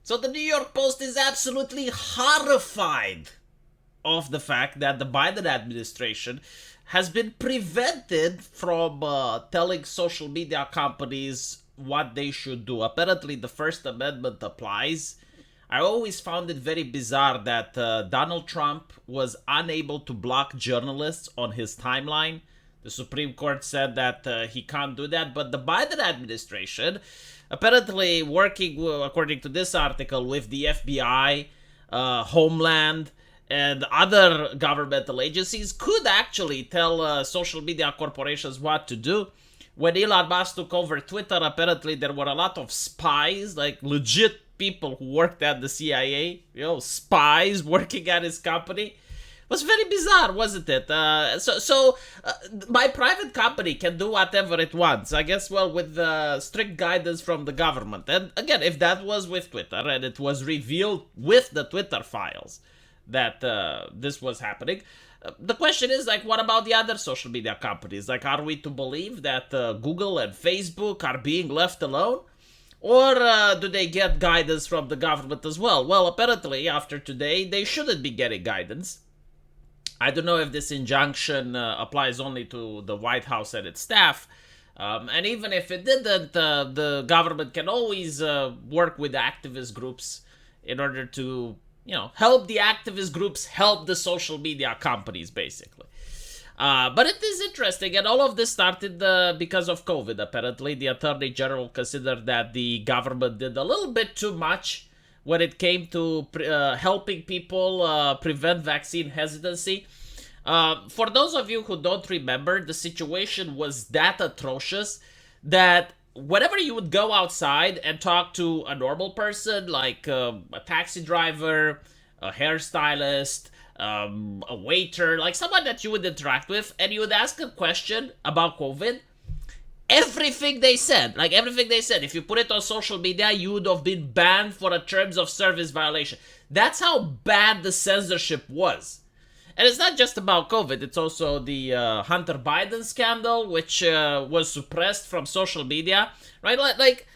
So the New York Post is absolutely horrified of the fact that the Biden administration has been prevented from telling social media companies what they should do. Apparently, the First Amendment applies. I always found it very bizarre that Donald Trump was unable to block journalists on his timeline. The Supreme Court said that he can't do that, but the Biden administration, apparently working, according to this article, with the FBI, Homeland, and other governmental agencies, could actually tell social media corporations what to do. When Elon Musk took over Twitter, apparently there were a lot of spies, like legit people who worked at the CIA, spies working at his company. It was very bizarre, wasn't it? So my private company can do whatever it wants, I guess, well, with strict guidance from the government. And again, if that was with Twitter and it was revealed with the Twitter files that this was happening, the question is, like, what about the other social media companies? Like, are we to believe that Google and Facebook are being left alone? Or do they get guidance from the government as well? Well, apparently, after today, they shouldn't be getting guidance. I don't know if this injunction applies only to the White House and its staff. And even if it didn't, the government can always work with activist groups in order to, help the activist groups help the social media companies, basically. But it is interesting, and all of this started because of COVID, apparently. The Attorney General considered that the government did a little bit too much when it came to helping people prevent vaccine hesitancy. For those of you who don't remember, the situation was that atrocious that whenever you would go outside and talk to a normal person, like a taxi driver, a hairstylist, a waiter, like someone that you would interact with, and you would ask a question about COVID, everything they said, if you put it on social media, you would have been banned for a terms of service violation. That's how bad the censorship was. And it's not just about COVID, it's also the Hunter Biden scandal, which was suppressed from social media, right? Like,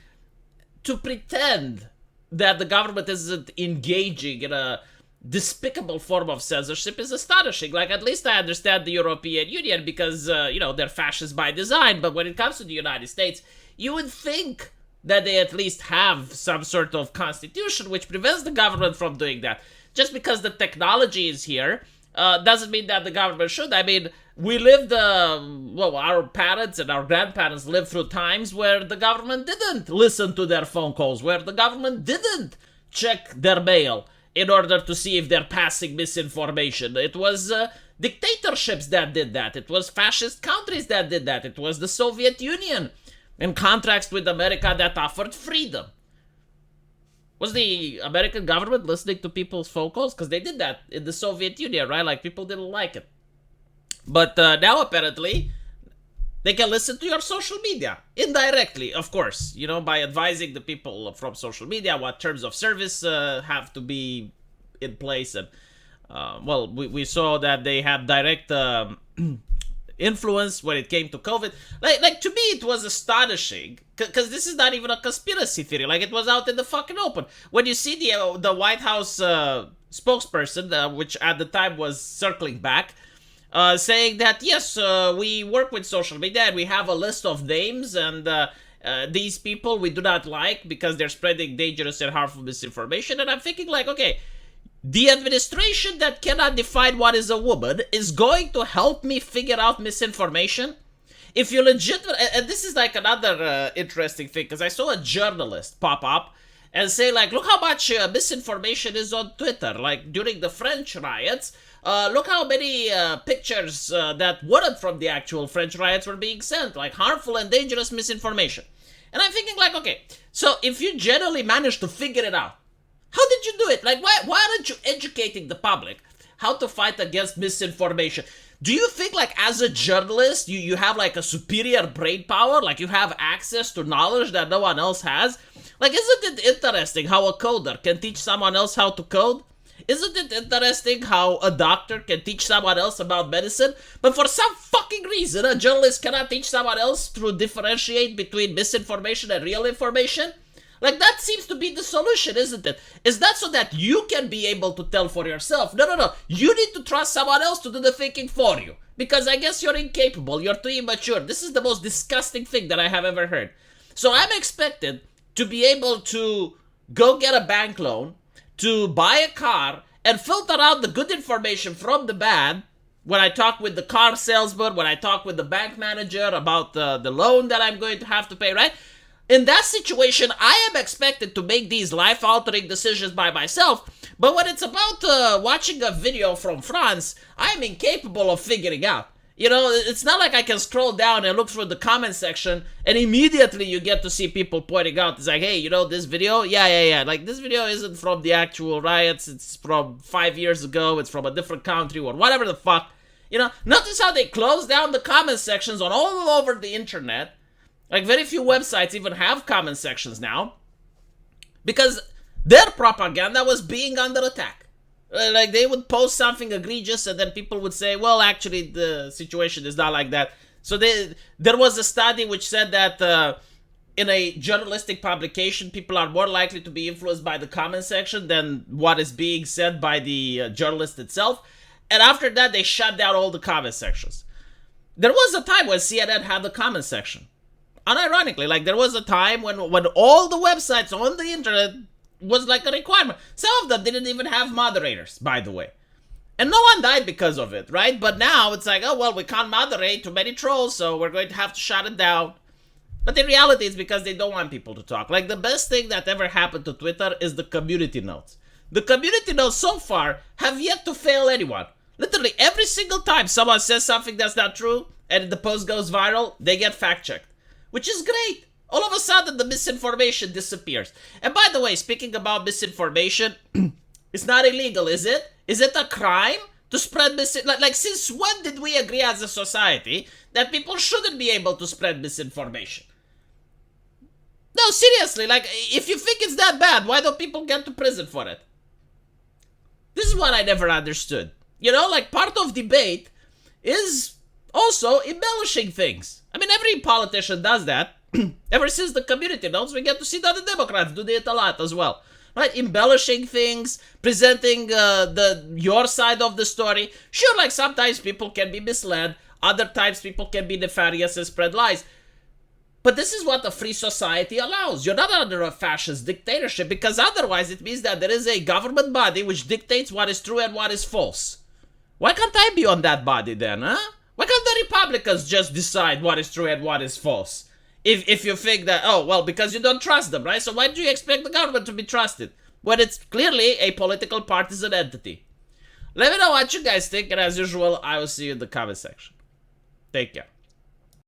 to pretend that the government isn't engaging in a despicable form of censorship is astonishing. Like, at least I understand the European Union because, they're fascist by design, but when it comes to the United States, you would think that they at least have some sort of constitution which prevents the government from doing that. Just because the technology is here doesn't mean that the government should. I mean, we lived, our parents and our grandparents lived through times where the government didn't listen to their phone calls, where the government didn't check their mail in order to see if they're passing misinformation. It was dictatorships that did that. It was fascist countries that did that. It was the Soviet Union and contracts with America that offered freedom. Was the American government listening to people's phone calls? Because they did that in the Soviet Union, right? Like, people didn't like it. But now, apparently, they can listen to your social media. Indirectly, of course. By advising the people from social media what terms of service have to be in place. And, we saw that they had direct influence when it came to COVID. Like to me, it was astonishing, because this is not even a conspiracy theory. Like, it was out in the fucking open. When you see the White House spokesperson, which at the time was circling back, saying that yes, we work with social media and we have a list of names, and these people we do not like because they're spreading dangerous and harmful misinformation. And I'm thinking, like, okay, the administration that cannot define what is a woman is going to help me figure out misinformation? If you legitimately... And this is like another interesting thing, because I saw a journalist pop up and say, like, look how much misinformation is on Twitter. Like, during the French riots, look how many pictures that weren't from the actual French riots were being sent. Like, harmful and dangerous misinformation. And I'm thinking, like, okay, so if you generally managed to figure it out, how did you do it? Like, why aren't you educating the public how to fight against misinformation? Do you think, like, as a journalist, you have, like, a superior brain power? Like, you have access to knowledge that no one else has? Like, isn't it interesting how a coder can teach someone else how to code? Isn't it interesting how a doctor can teach someone else about medicine? But for some fucking reason, a journalist cannot teach someone else to differentiate between misinformation and real information? Like, that seems to be the solution, isn't it? Is that so that you can be able to tell for yourself? No, no, no. You need to trust someone else to do the thinking for you. Because I guess you're incapable. You're too immature. This is the most disgusting thing that I have ever heard. So I'm expected to be able to go get a bank loan, to buy a car, and filter out the good information from the bad when I talk with the car salesman, when I talk with the bank manager about the loan that I'm going to have to pay, right? In that situation, I am expected to make these life-altering decisions by myself, but when it's about watching a video from France, I am incapable of figuring out. You know, it's not like I can scroll down and look through the comment section and immediately you get to see people pointing out. It's like, hey, you know this video? Yeah. Like, this video isn't from the actual riots. It's from 5 years ago. It's from a different country or whatever the fuck. You know, notice how they close down the comment sections on all over the internet. Like, very few websites even have comment sections now. Because their propaganda was being under attack. Like, they would post something egregious and then people would say, well, actually, the situation is not like that. So there was a study which said that in a journalistic publication, people are more likely to be influenced by the comment section than what is being said by the journalist itself. And after that, they shut down all the comment sections. There was a time when CNN had the comment section. Unironically, like, there was a time when all the websites on the internet was like a requirement. Some of them didn't even have moderators, by the way. And no one died because of it, right? But now it's like, oh, well, we can't moderate too many trolls, so we're going to have to shut it down. But in reality, it's because they don't want people to talk. Like, the best thing that ever happened to Twitter is the community notes. The community notes so far have yet to fail anyone. Literally, every single time someone says something that's not true and the post goes viral, they get fact-checked. Which is great. All of a sudden, the misinformation disappears. And by the way, speaking about misinformation, it's not illegal, is it? Is it a crime to spread misinformation? Like, since when did we agree as a society that people shouldn't be able to spread misinformation? No, seriously, like, if you think it's that bad, why don't people get to prison for it? This is what I never understood. You know, like, part of debate is also embellishing things. I mean, every politician does that. Ever since the community notes, we get to see that the Democrats do it a lot as well. Right? Embellishing things, presenting your side of the story. Sure, like, sometimes people can be misled. Other times people can be nefarious and spread lies. But this is what a free society allows. You're not under a fascist dictatorship, because otherwise it means that there is a government body which dictates what is true and what is false. Why can't I be on that body then, huh? Why can't the Republicans just decide what is true and what is false? If you think that, oh, well, because you don't trust them, right? So why do you expect the government to be trusted when it's clearly a political partisan entity? Let me know what you guys think, and as usual, I will see you in the comment section. Take care.